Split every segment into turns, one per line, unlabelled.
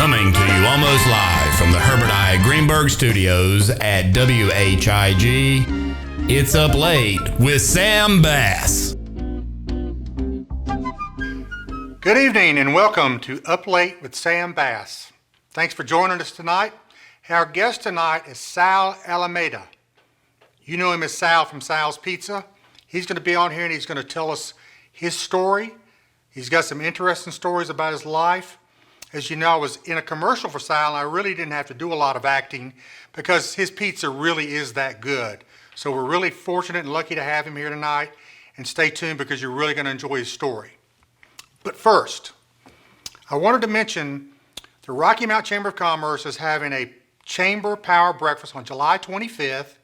Coming to you almost live from the Herbert I. Greenberg Studios at WHIG, it's Up Late with Sam Bass.
Good evening and welcome to Up Late with Sam Bass. Thanks for joining us tonight. Our guest tonight is Sal EL Ehmeada. You know him as Sal from Sal's Pizza. He's going to be on here and he's going to tell us his story. He's got some interesting stories about his life. As you know, I was in a commercial for Sal and I really didn't have to do a lot of acting because his pizza really is that good. So we're really fortunate and lucky to have him here tonight, and stay tuned because you're really going to enjoy his story. But first, I wanted to mention the Rocky Mount Chamber of Commerce is having a Chamber Power Breakfast on July 25th.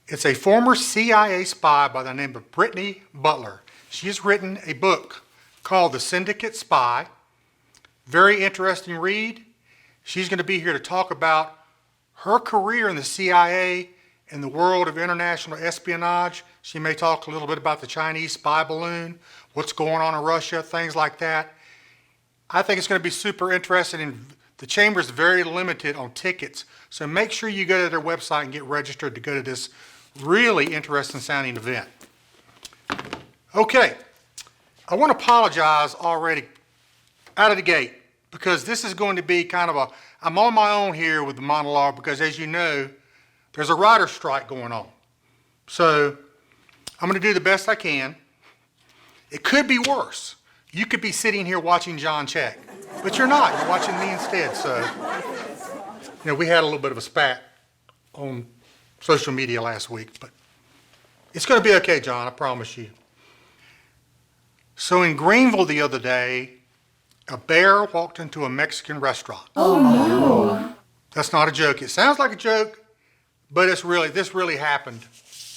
It's a former CIA spy by the name of Brittany Butler. She has written a book called The Syndicate Spy. Very interesting read. She's going to be here to talk about her career in the CIA and the world of international espionage. She may talk a little bit about the Chinese spy balloon, what's going on in Russia, things like that. I think it's going to be super interesting, and the Chamber is very limited on tickets, so make sure you go to their website and get registered to go to this really interesting sounding event. Okay, I want to apologize already out of the gate because this is going to be kind of I'm on my own here with the monologue because, as you know, there's a writer's strike going on. So I'm going to do the best I can. It could be worse. You could be sitting here watching John Check, but you're not. You're watching me instead. So, we had a little bit of a spat on social media last week, but it's going to be okay, John, I promise you. So in Greenville the other day, a bear walked into a Mexican restaurant.
Oh no.
That's not a joke. It sounds like a joke, but this really happened.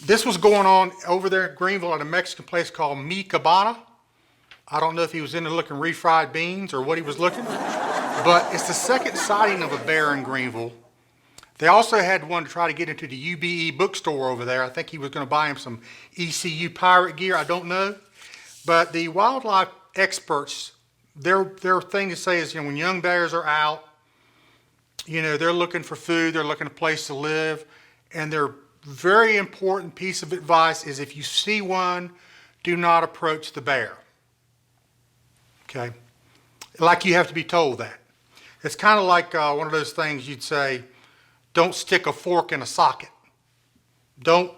This was going on over there in Greenville at a Mexican place called Mi Cabana. I don't know if he was into looking refried beans or what he was looking, but it's the second sighting of a bear in Greenville. They also had one to try to get into the UBE bookstore over there. I think he was going to buy him some ECU pirate gear. I don't know. But the wildlife experts, their thing to say is, when young bears are out, they're looking for food, they're looking for a place to live, and their very important piece of advice is if you see one, do not approach the bear. Okay? Like you have to be told that. It's kind of like one of those things you'd say, don't stick a fork in a socket. Don't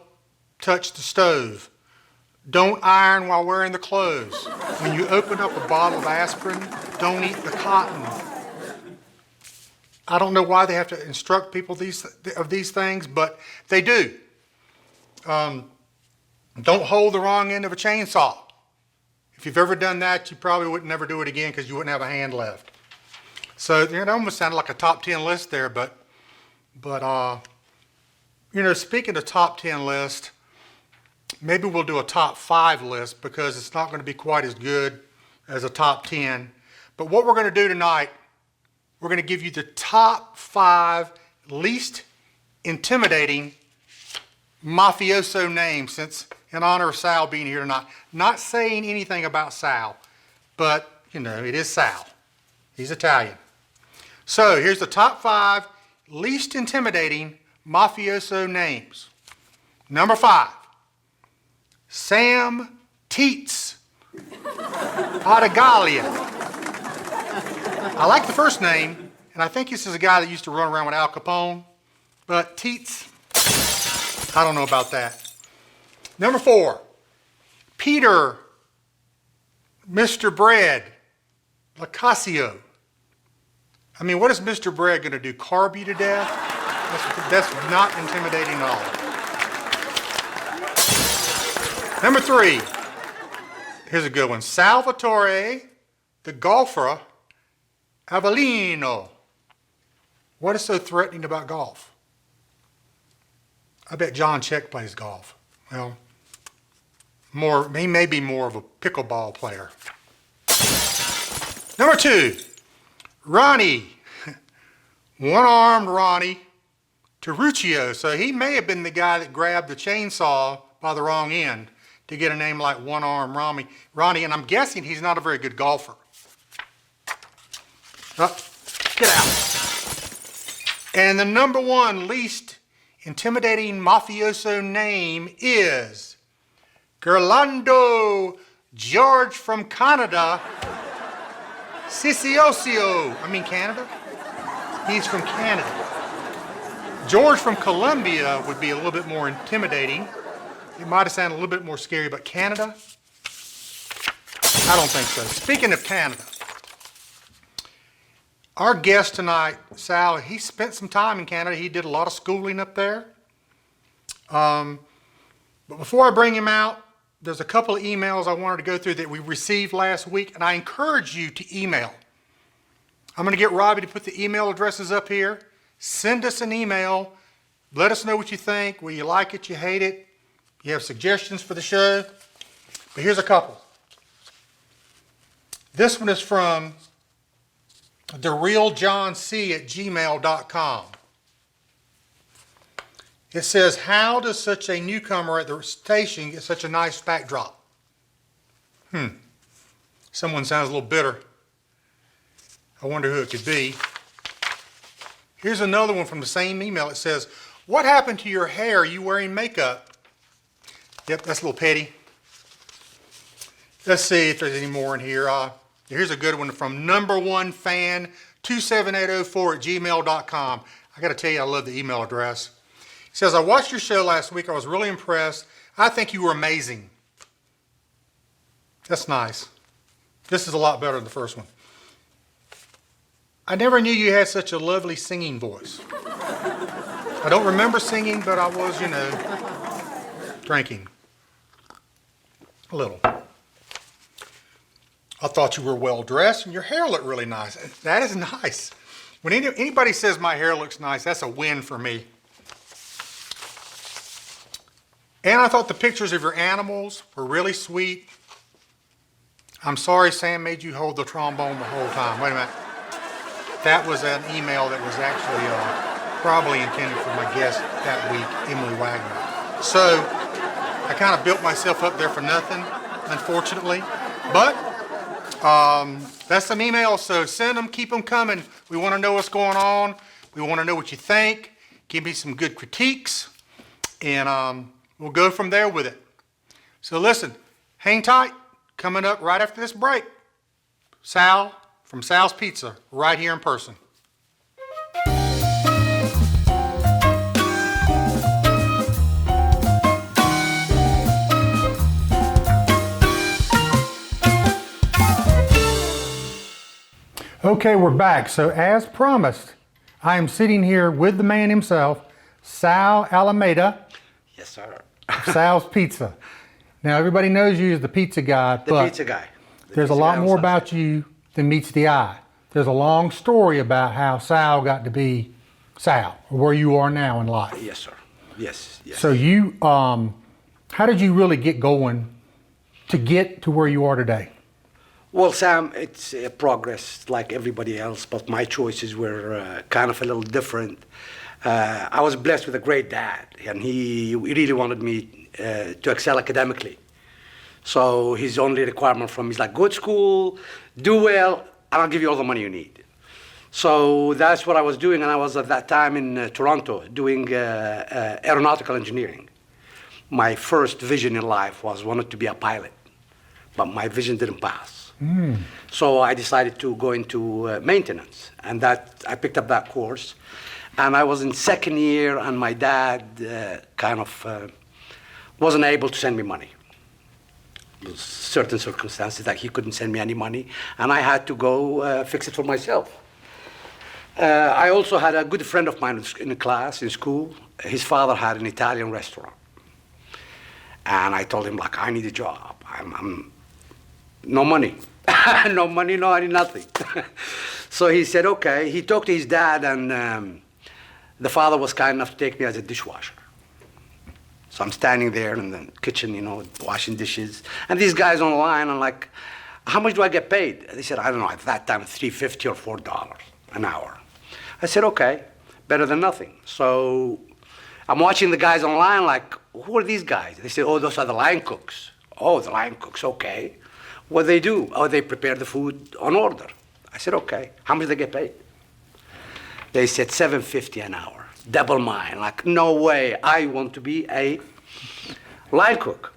touch the stove. Don't iron while wearing the clothes. When you open up a bottle of aspirin, don't eat the cotton. I don't know why they have to instruct people of these things, but they do. Don't hold the wrong end of a chainsaw. If you've ever done that, you probably would never do it again because you wouldn't have a hand left. So it almost sounded like a top 10 list there, but speaking of top 10 list, maybe we'll do a top 5 list because it's not going to be quite as good as a top 10. But what we're going to do tonight, we're going to give you the top 5 least intimidating mafioso names, since in honor of Sal being here tonight. Not saying anything about Sal, but it is Sal. He's Italian. So here's the top 5 least intimidating mafioso names. Number 5. Sam Teets Padagalia. I like the first name, and I think this is a guy that used to run around with Al Capone, but Teets, I don't know about that. Number 4, Peter Mr. Bread Lacasio. What is Mr. Bread going to do, carb you to death? That's not intimidating at all. Number 3, here's a good one. Salvatore the golfer Avellino. What is so threatening about golf? I bet John Check plays golf. Well, he may be more of a pickleball player. Number 2, Ronnie, one-armed Ronnie Terruccio. So he may have been the guy that grabbed the chainsaw by the wrong end to get a name like one-armed Ronnie, and I'm guessing he's not a very good golfer. Get out. And the number one least intimidating mafioso name is Gerlando George from Canada. Canada? He's from Canada. George from Colombia would be a little bit more intimidating. It might have sounded a little bit more scary, but Canada? I don't think so. Speaking of Canada, our guest tonight, Sal, he spent some time in Canada. He did a lot of schooling up there. But before I bring him out, there's a couple of emails I wanted to go through that we received last week, and I encourage you to email. I'm going to get Robbie to put the email addresses up here. Send us an email. Let us know what you think, whether you like it, you hate it, you have suggestions for the show. But here's a couple. This one is from therealjohnc@gmail.com. It says, how does such a newcomer at the station get such a nice backdrop? Someone sounds a little bitter. I wonder who it could be. Here's another one from the same email. It says, what happened to your hair? Are you wearing makeup? Yep, that's a little petty. Let's see if there's any more in here. Here's a good one from number1fan27804@gmail.com. I got to tell you, I love the email address. It says, I watched your show last week. I was really impressed. I think you were amazing. That's nice. This is a lot better than the first one. I never knew you had such a lovely singing voice. I don't remember singing, but I was, drinking. A little. I thought you were well dressed and your hair looked really nice. That is nice. When anybody says my hair looks nice, that's a win for me. And I thought the pictures of your animals were really sweet. I'm sorry Sam made you hold the trombone the whole time. Wait a minute. That was an email that was actually probably intended for my guest that week, Emily Wagner. So I kind of built myself up there for nothing, unfortunately. But that's some emails, so send them, keep them coming. We want to know what's going on. We want to know what you think. Give me some good critiques, and we'll go from there with it. So listen, hang tight. Coming up right after this break, Sal from Sal's Pizza, right here in person. Okay, we're back. So as promised, I am sitting here with the man himself, Sal EL Ehmeada.
Yes, sir.
Sal's Pizza. Now everybody knows you as the pizza guy,
The
but
pizza guy.
there's a lot more about you than meets the eye. There's a long story about how Sal got to be Sal, or where you are now in life.
Yes, sir. Yes, yes.
So you, how did you really get going to get to where you are today?
Well, Sam, it's a progress like everybody else, but my choices were kind of a little different. I was blessed with a great dad, and he really wanted me to excel academically. So his only requirement from me is like, go to school, do well, and I'll give you all the money you need. So that's what I was doing, and I was at that time in Toronto doing aeronautical engineering. My first vision in life was wanted to be a pilot, but my vision didn't pass. So I decided to go into maintenance, and that I picked up that course. And I was in second year, and my dad wasn't able to send me money. There was certain circumstances that he couldn't send me any money, and I had to go fix it for myself. I also had a good friend of mine in the class, in school. His father had an Italian restaurant. And I told him, like, I need a job. I'm no money. No money, no nothing. So he said, okay. He talked to his dad, and the father was kind enough to take me as a dishwasher. So I'm standing there in the kitchen, washing dishes. And these guys on the line, I'm like, how much do I get paid? They said, I don't know, at that time, $3.50 or $4 an hour. I said, okay, better than nothing. So I'm watching the guys on the line like, who are these guys? They said, oh, those are the line cooks. Oh, the line cooks, okay. What do they do? Oh, they prepare the food on order. I said, okay. How much do they get paid? They said $7.50 an hour, double mine. Like, no way, I want to be a line cook.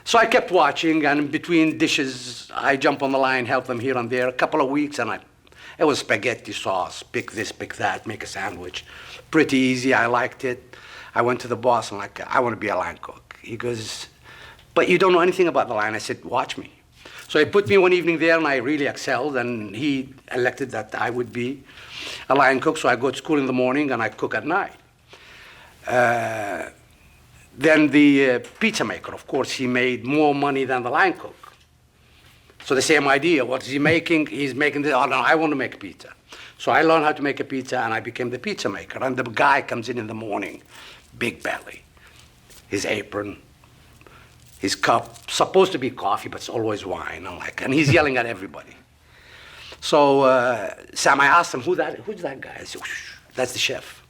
So I kept watching, and between dishes, I jump on the line, help them here and there. A couple of weeks, and it was spaghetti sauce, pick this, pick that, make a sandwich. Pretty easy, I liked it. I went to the boss, and like, I want to be a line cook. He goes, but you don't know anything about the line. I said, watch me. So he put me one evening there, and I really excelled, and he elected that I would be a line cook. So I go to school in the morning, and I cook at night. Then the pizza maker, of course, he made more money than the line cook. So the same idea, what is he making? He's making this, oh no, I want to make pizza. So I learned how to make a pizza, and I became the pizza maker. And the guy comes in the morning, big belly, his apron, his cup, supposed to be coffee, but it's always wine. And he's yelling at everybody. So Sam, I asked him, who's that guy? I said, that's the chef.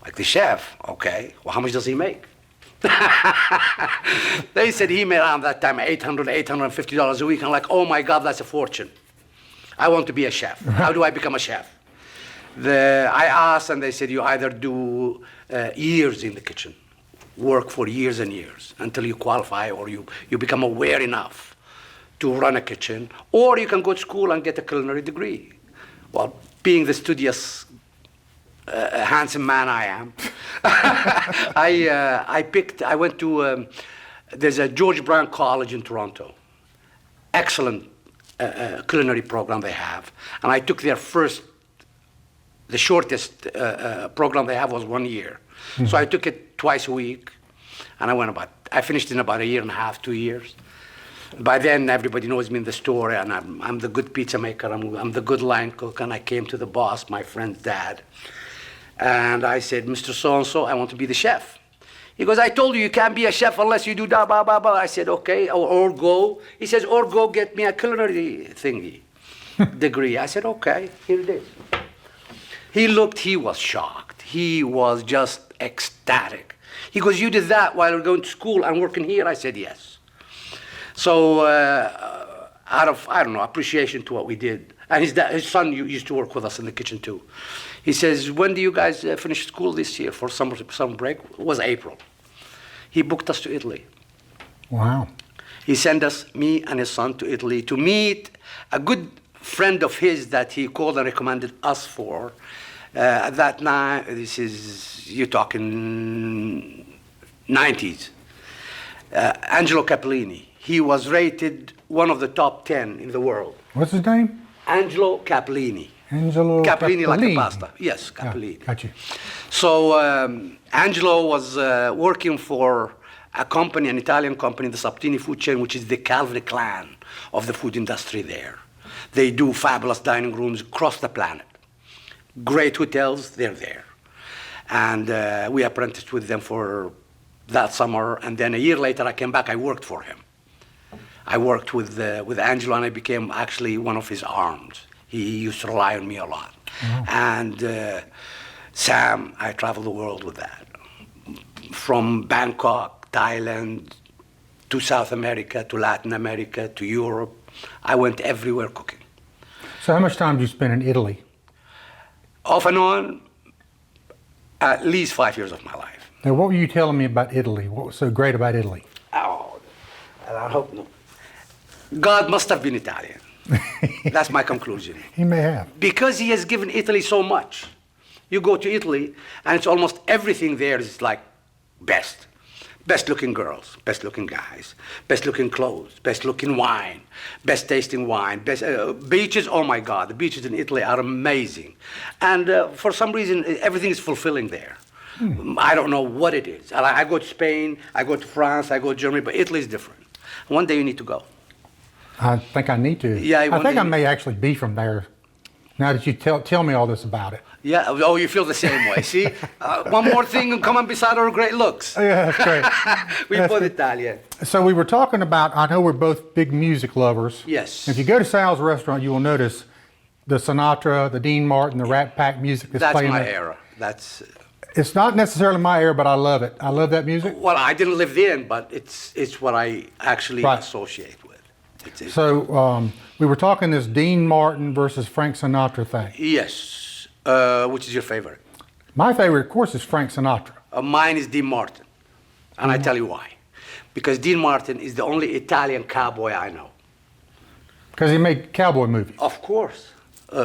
Like, the chef? Okay. Well, how much does he make? They said he made around that time $850 a week. I'm like, oh my God, that's a fortune. I want to be a chef. How do I become a chef? I asked, and they said, you either do years in the kitchen, work for years and years until you qualify, or you become aware enough to run a kitchen, or you can go to school and get a culinary degree. Well, being the studious, handsome man I am, I went to, there's a George Brown College in Toronto. Excellent culinary program they have. And I took their the shortest program they have was 1 year. Mm-hmm. So I took it twice a week, and I finished in about a year and a half, 2 years. By then, everybody knows me in the store, and I'm the good pizza maker, I'm the good line cook, and I came to the boss, my friend's dad, and I said, Mr. So-and-so, I want to be the chef. He goes, I told you can't be a chef unless you do da ba ba ba. I said, okay, or go. He says, or go get me a culinary thingy, degree. I said, okay, here it is. He looked, he was shocked. He was just ecstatic. He goes, you did that while going to school and working here? I said, yes. So out of, I don't know, appreciation to what we did. And his son used to work with us in the kitchen too. He says, when do you guys finish school this year for summer break? It was April. He booked us to Italy.
Wow.
He sent us, me and his son, to Italy to meet a good friend of his that he called and recommended us for. At that time, you're talking 90s. Angelo Capellini. He was rated one of the top 10 in the world.
What's his name?
Angelo Capellini.
Angelo
Capellini, like a pasta. Yes, Capellini.
Yeah, got you.
So Angelo was working for a company, an Italian company, the Saptini food chain, which is the Calvary clan of the food industry there. They do fabulous dining rooms across the planet. Great hotels, they're there. And we apprenticed with them for that summer, and then a year later I came back, I worked for him. I worked with Angelo, and I became actually one of his arms. He used to rely on me a lot. Mm-hmm. And Sam, I traveled the world with that. From Bangkok, Thailand, to South America, to Latin America, to Europe. I went everywhere cooking.
So how much time did you spend in Italy?
Off and on, at least 5 years of my life.
Now, what were you telling me about Italy? What was so great about Italy?
Oh, I hope not. God must have been Italian. That's my conclusion.
He may have.
Because he has given Italy so much. You go to Italy, and it's almost everything there is like best. Best looking girls, best looking guys, best looking clothes, best looking wine, best tasting wine, best beaches. Oh my God, the beaches in Italy are amazing. And for some reason, everything is fulfilling there. I don't know what it is. I go to Spain, I go to France, I go to Germany, but Italy is different. One day you need to go.
I think I need to.
Yeah,
I think I may actually be from there. Now that you tell me all this about it.
Yeah. Oh, you feel the same way. See, one more thing come on beside our great looks.
Yeah, that's great.
We both Italian.
So we were talking about. I know we're both big music lovers.
Yes.
If you go to Sal's restaurant, you will notice the Sinatra, the Dean Martin, the Rat Pack music that's playing.
That's my
there.
era. That's.
It's not necessarily my era, but I love it. I love that music.
Well, I didn't live then, but it's what I actually associate with.
So we were talking this Dean Martin versus Frank Sinatra thing.
Yes. Which is your favorite?
My favorite, of course, is Frank Sinatra.
Mine is Dean Martin. And I tell you why. Because Dean Martin is the only Italian cowboy I know.
Because he made cowboy movies.
Of course.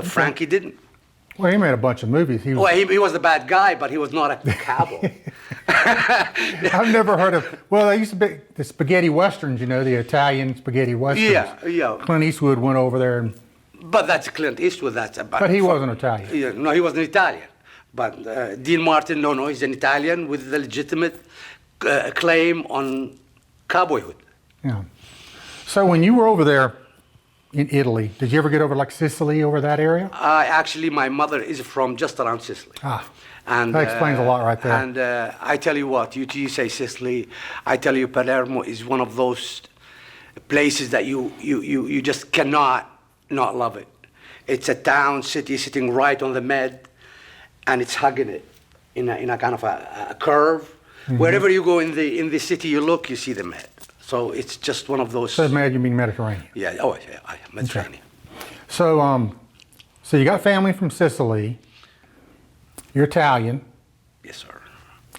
Frankie didn't.
Well, he made a bunch of movies.
Well, he was the bad guy, but he was not a cowboy.
I've never heard of. Well, they used to be the spaghetti westerns. You know, the Italian spaghetti westerns.
Yeah.
Clint Eastwood went over there,
But that's Clint Eastwood.
but he wasn't Italian.
Yeah, no, he wasn't Italian. But Dean Martin, no, he's an Italian with the legitimate claim on cowboyhood.
Yeah. So when you were over there in Italy, did you ever get over like Sicily, over that area?
Actually, my mother is from just around Sicily. And,
that explains a lot right there.
And I tell you what, you say Sicily, I tell you Palermo is one of those places that you just cannot not love it. It's a town, city sitting right on the Med, and it's hugging it in a kind of a curve. Mm-hmm. Wherever you go in the city, you look, you see the Med. So it's just one of those.
So Med, you mean Mediterranean?
Yeah. Mediterranean.
Okay. So you got family from Sicily. You're Italian.
Yes, sir.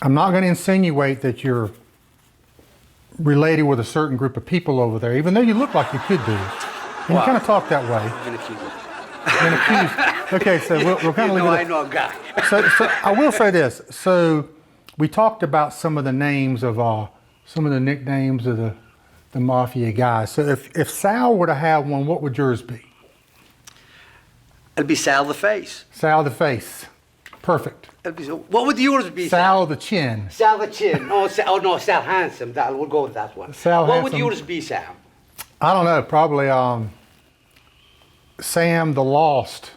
I'm not going to insinuate that you're related with a certain group of people over there, even though you look like you could be. And you kind of talk that way.
Been accused.
Been accused. Okay, so we'll kind of leave it.
I know a guy.
So I will say this. So we talked about some of the names of some of the nicknames of the mafia guys. So if Sal were to have one, what would yours be?
It'd be Sal the Face.
Sal the Face. Perfect.
What would yours be?
Sal the Chin.
Sal the Chin. No, Sal Handsome. We'll go with that one.
Sal
what
Handsome.
would yours be, Sam?
I don't know. Probably Sam the Lost.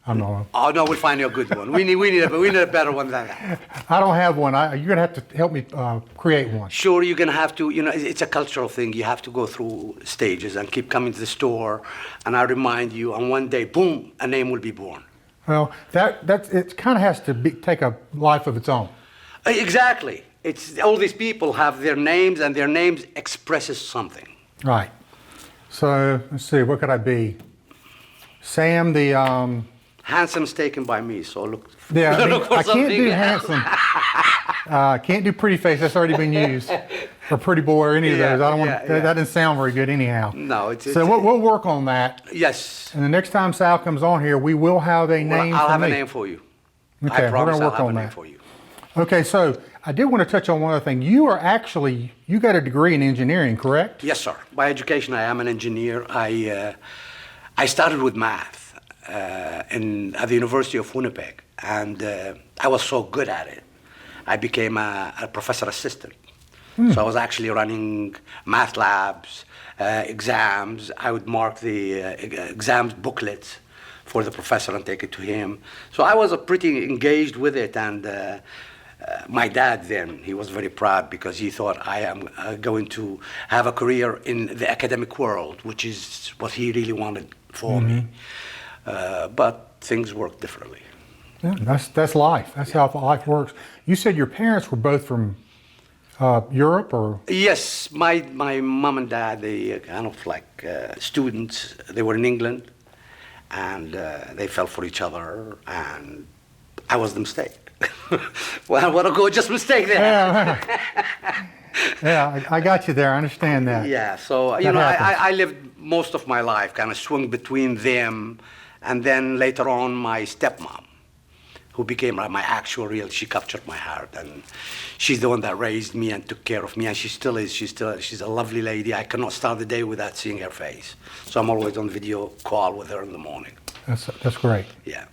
I don't know.
Oh no, we'll find you a good one. We need a better one than that.
I don't have one. You're gonna have to help me create one.
Sure, you're gonna have to. You know, it's a cultural thing. You have to go through stages and keep coming to the store. And I remind you, and one day, boom, a name will be born.
Well, it kind of has to take a life of its own.
Exactly. It's all these people have their names, and their names expresses something.
Right. So let's see. What could I be? Sam the.
Handsome's taken by me, so look.
Yeah,
look for
I can't do
else.
handsome. Can't do pretty face. That's already been used. Or pretty boy, or any of those. I don't want. That doesn't sound very good, anyhow.
No,
we'll work on that.
Yes.
And the next time Sal comes on here, we will have a name.
I'll
for
have
me.
a name for you.
Okay,
I promise
we're gonna work
I'll have
on
a name
that
for you.
Okay, so I did want to touch on one other thing. You got a degree in engineering, correct?
Yes, sir. By education, I am an engineer. I started with math at the University of Winnipeg, and I was so good at it. I became a professor assistant. So I was actually running math labs, exams. I would mark the exams booklets for the professor and take it to him. So I was pretty engaged with it, and my dad then, he was very proud because he thought I am going to have a career in the academic world, which is what he really wanted for me. But things work differently.
Yeah, that's life. That's how life works. You said your parents were both from Europe, or?
Yes, my mom and dad, they kind of like students. They were in England, and they fell for each other, and I was the mistake. Well, what a gorgeous mistake there.
Yeah, I got you there. I understand that.
Yeah, so I lived most of my life kind of swung between them, and then later on my stepmom, who became my actual real. She captured my heart, and she's the one that raised me and took care of me, and she still is. She's a lovely lady. I cannot start the day without seeing her face. So I'm always on video call with her in the morning.
That's great.
Yeah.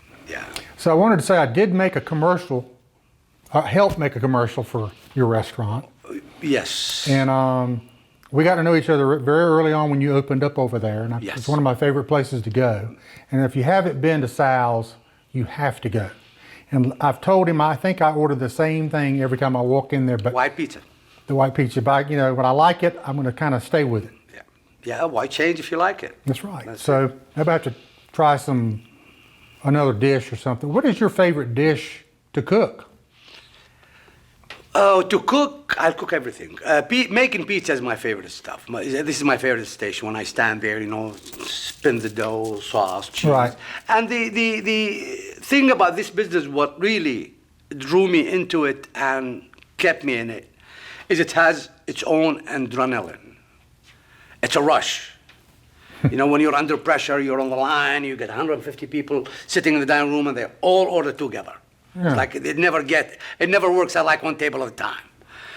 So I wanted to say I did make a commercial, help make a commercial for your restaurant.
Yes.
And we got to know each other very early on when you opened up over there, and it's one of my favorite places to go. And if you haven't been to Sal's, you have to go. And I've told him I think I order the same thing every time I walk in there. But
white pizza.
The white pizza. But when I like it, I'm going to kind of stay with it.
Yeah. Why change if you like it?
That's right. So maybe I have to try another dish or something. What is your favorite dish to cook?
Oh, to cook, I'll cook everything. Making pizza is my favorite stuff. This is my favorite station when I stand there, spin the dough, sauce, cheese.
Right.
And the thing about this business, what really drew me into it and kept me in it, is it has its own adrenaline. It's a rush. When you're under pressure, you're on the line, you get 150 people sitting in the dining room and they all order together.
Yeah.
It's like it never works at like one table at a time.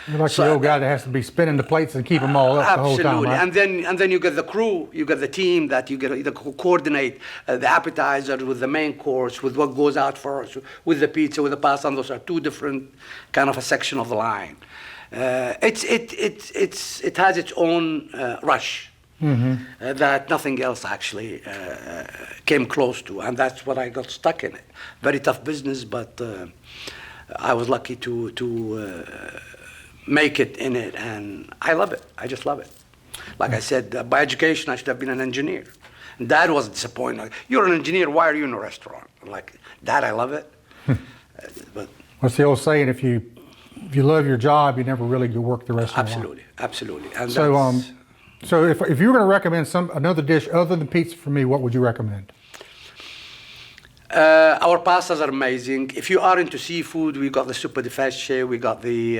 You're like the old guy that has to be spinning the plates and keep them all up the whole time,
Absolutely.
right?
And then you get the crew, you get the team that you get to either coordinate the appetizer with the main course, with what goes out first, with the pizza, with the pasta, and those are two different kind of a section of the line. It has its own rush. That nothing else actually came close to, and that's what I got stuck in it. Very tough business, but I was lucky to make it in it, and I love it. I just love it. Like I said, by education, I should have been an engineer. And Dad was disappointed. Like, you're an engineer, why are you in a restaurant? I'm like, Dad, I love it. But
what's the old saying? If you love your job, you never really go work the rest of your life.
Absolutely. And
so if you were going to recommend another dish other than pizza for me, what would you recommend?
Our pastas are amazing. If you are into seafood, we got the Suppa di Pesce, we got the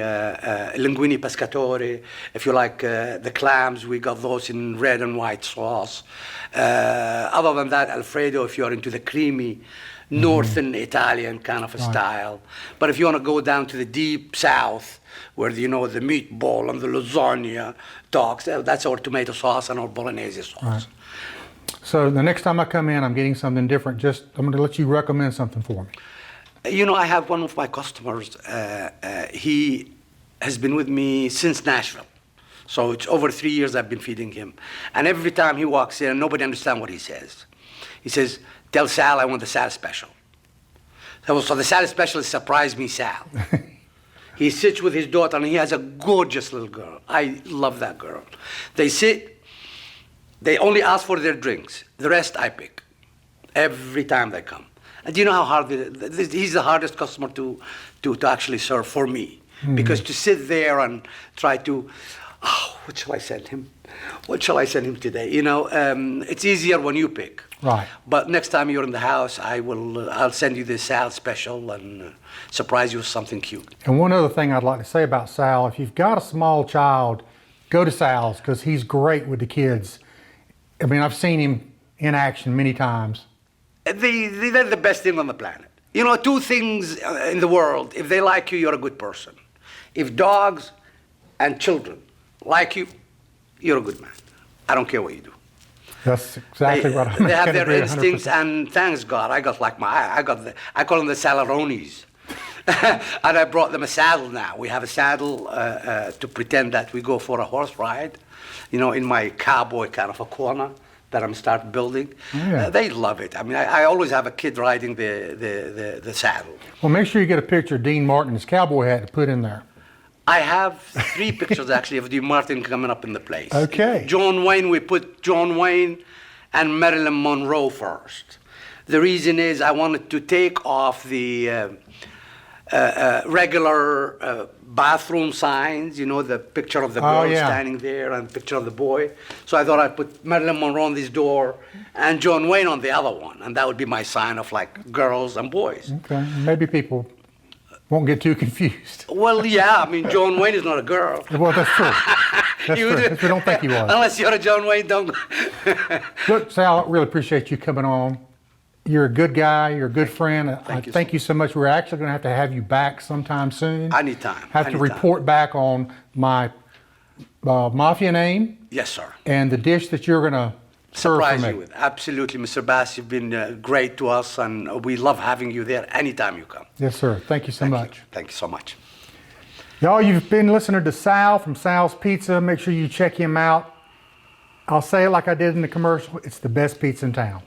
linguine pescatore. If you like the clams, we got those in red and white sauce. Other than that, Alfredo, if you are into the creamy northern Italian kind of a style. But if you want to go down to the deep south, where the meatball and the lasagna talks, that's our tomato sauce and our bolognese sauce.
Right. So the next time I come in, I'm getting something different. I'm going to let you recommend something for me.
I have one of my customers. He has been with me since Nashville. So it's over 3 years I've been feeding him. And every time he walks in, nobody understands what he says. He says, "Tell Sal I want the Sal special." So the Sal special is Surprise Me Sal. He sits with his daughter, and he has a gorgeous little girl. I love that girl. They sit, they only ask for their drinks. The rest I pick every time they come. And do you know how hard he's the hardest customer to actually serve for me? Because to sit there and try to, what shall I send him? What shall I send him today? It's easier when you pick.
Right.
But next time you're in the house, I'll send you the Sal special and surprise you with something cute.
And one other thing I'd like to say about Sal, if you've got a small child, go to Sal's because he's great with the kids. I mean, I've seen him in action many times.
They're the best thing on the planet. Two things in the world. If they like you, you're a good person. If dogs and children like you, you're a good man. I don't care what you do.
That's exactly what I'm
They have their
agree
instincts,
100%.
and thanks God, I call them the Salaronis. And I brought them a saddle now. We have a saddle to pretend that we go for a horse ride, in my cowboy kind of a corner that I'm starting building.
Yeah.
They love it. I mean, I always have a kid riding the saddle.
Well, make sure you get a picture of Dean Martin's cowboy hat to put in there.
I have 3 pictures actually of Dean Martin coming up in the place.
Okay.
John Wayne, we put John Wayne and Marilyn Monroe first. The reason is I wanted to take off the regular bathroom signs, the picture of the girl standing there and picture of the boy. So I thought I'd put Marilyn Monroe on this door and John Wayne on the other one. And that would be my sign of like girls and boys.
Okay. Maybe people won't get too confused.
Well, yeah, I mean, John Wayne is not a girl.
Well, that's true. That's true. We don't think he was.
Unless you're a John Wayne, don't.
Look, Sal, I really appreciate you coming on. You're a good guy. You're a good friend. Thank you so much. We're actually going to have you back sometime soon.
Anytime.
Have to report back on my mafia name.
Yes, sir.
And the dish that you're going to serve
Surprise
for me.
you with. Absolutely, Mr. Bass. You've been great to us, and we love having you there anytime you come.
Yes, sir. Thank you so much.
Thank you so much.
Y'all, you've been listening to Sal from Sal's Pizza. Make sure you check him out. I'll say it like I did in the commercial. It's the best pizza in town.